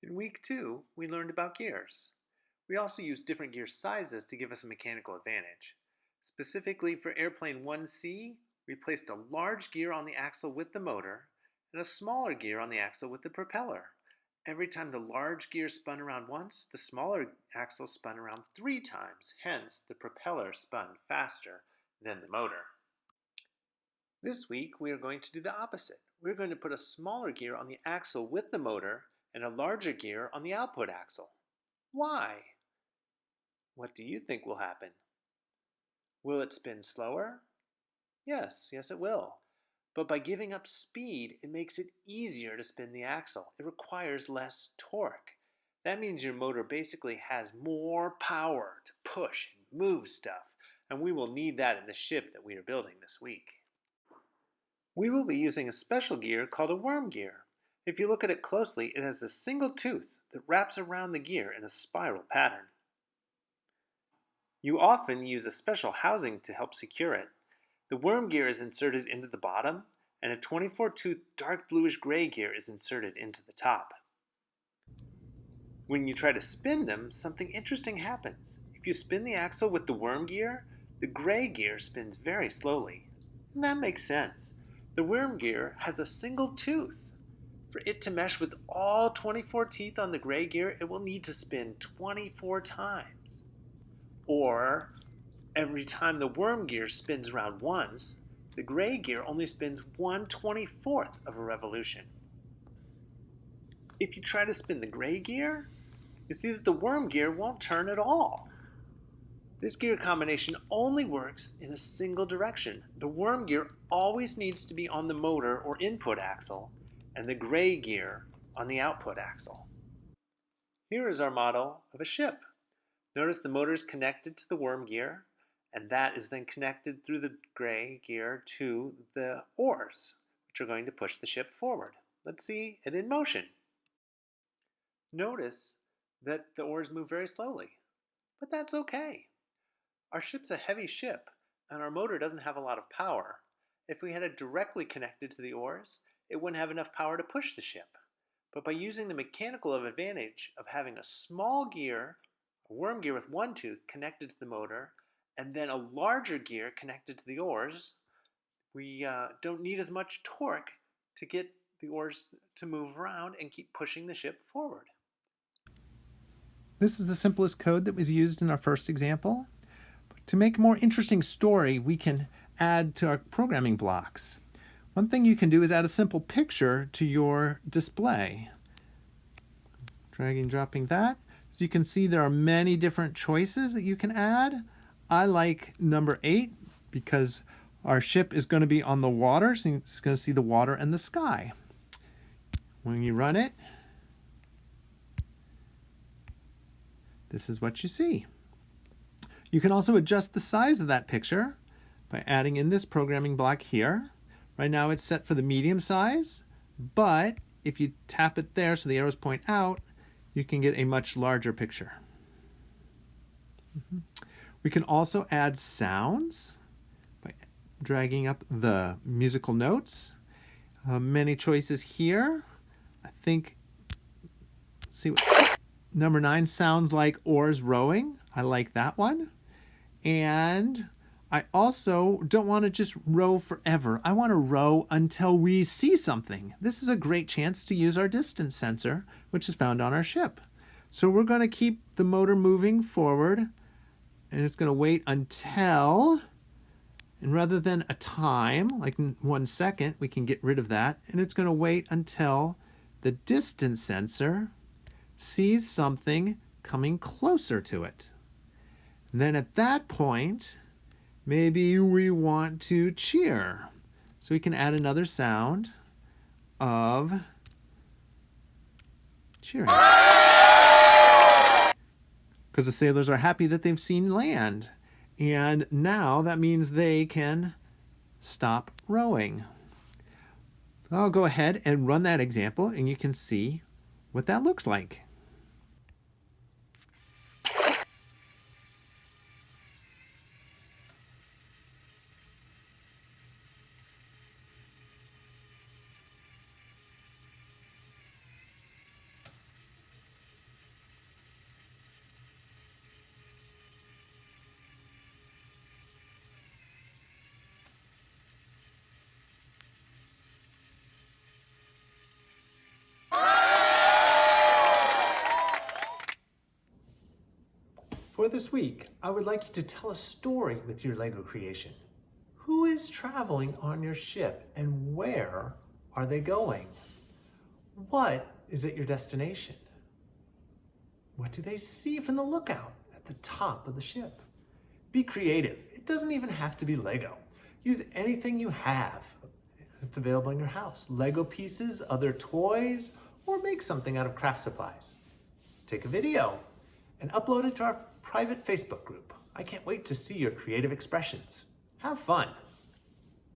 In week 2, we learned about gears. We also used different gear sizes to give us a mechanical advantage. Specifically for airplane 1C, we placed a large gear on the axle with the motor and a smaller gear on the axle with the propeller. Every time the large gear spun around once, the smaller axle spun around 3 times. Hence, the propeller spun faster than the motor. This week, we are going to do the opposite. We're going to put a smaller gear on the axle with the motor and a larger gear on the output axle. Why? What do you think will happen? Will it spin slower? Yes, it will. But by giving up speed, it makes it easier to spin the axle. It requires less torque. That means your motor basically has more power to push and move stuff, and we will need that in the ship that we are building this week. We will be using a special gear called a worm gear. If you look at it closely, it has a single tooth that wraps around the gear in a spiral pattern. You often use a special housing to help secure it. The worm gear is inserted into the bottom, and a 24-tooth dark bluish-gray gear is inserted into the top. When you try to spin them, something interesting happens. If you spin the axle with the worm gear, the gray gear spins very slowly. And that makes sense. The worm gear has a single tooth. For it to mesh with all 24 teeth on the gray gear, it will need to spin 24 times. Or, every time the worm gear spins around once, the gray gear only spins 1/24th of a revolution. If you try to spin the gray gear, you see that the worm gear won't turn at all. This gear combination only works in a single direction. The worm gear always needs to be on the motor or input axle, and the gray gear on the output axle. Here is our model of a ship. Notice the motor is connected to the worm gear, and that is then connected through the gray gear to the oars, which are going to push the ship forward. Let's see it in motion. Notice that the oars move very slowly, but that's okay. Our ship's a heavy ship, and our motor doesn't have a lot of power. If we had it directly connected to the oars, it wouldn't have enough power to push the ship. But by using the mechanical advantage of having a small gear, a worm gear with one tooth connected to the motor, and then a larger gear connected to the oars, we don't need as much torque to get the oars to move around and keep pushing the ship forward. This is the simplest code that was used in our first example. To make a more interesting story, we can add to our programming blocks. One thing you can do is add a simple picture to your display. Dragging and dropping that. As you can see, there are many different choices that you can add. I like number 8 because our ship is going to be on the water, so it's going to see the water and the sky. When you run it, this is what you see. You can also adjust the size of that picture by adding in this programming block here. Right now it's set for the medium size, but if you tap it there so the arrows point out, you can get a much larger picture. We can also add sounds by dragging up the musical notes. Many choices here. I think, let's see, number 9 sounds like oars rowing. I like that one. And I also don't want to just row forever. I want to row until we see something. This is a great chance to use our distance sensor, which is found on our ship. So we're going to keep the motor moving forward, and it's going to wait until, and rather than a time, like 1 second, we can get rid of that, and it's going to wait until the distance sensor sees something coming closer to it. And then at that point, maybe we want to cheer. So we can add another sound of cheering. Because the sailors are happy that they've seen land. And now that means they can stop rowing. I'll go ahead and run that example, and you can see what that looks like. For this week, I would like you to tell a story with your LEGO creation. Who is traveling on your ship and where are they going? What is at your destination? What do they see from the lookout at the top of the ship? Be creative. It doesn't even have to be LEGO. Use anything you have that's available in your house. LEGO pieces, other toys, or make something out of craft supplies. Take a video and upload it to our private Facebook group. I can't wait to see your creative expressions. Have fun.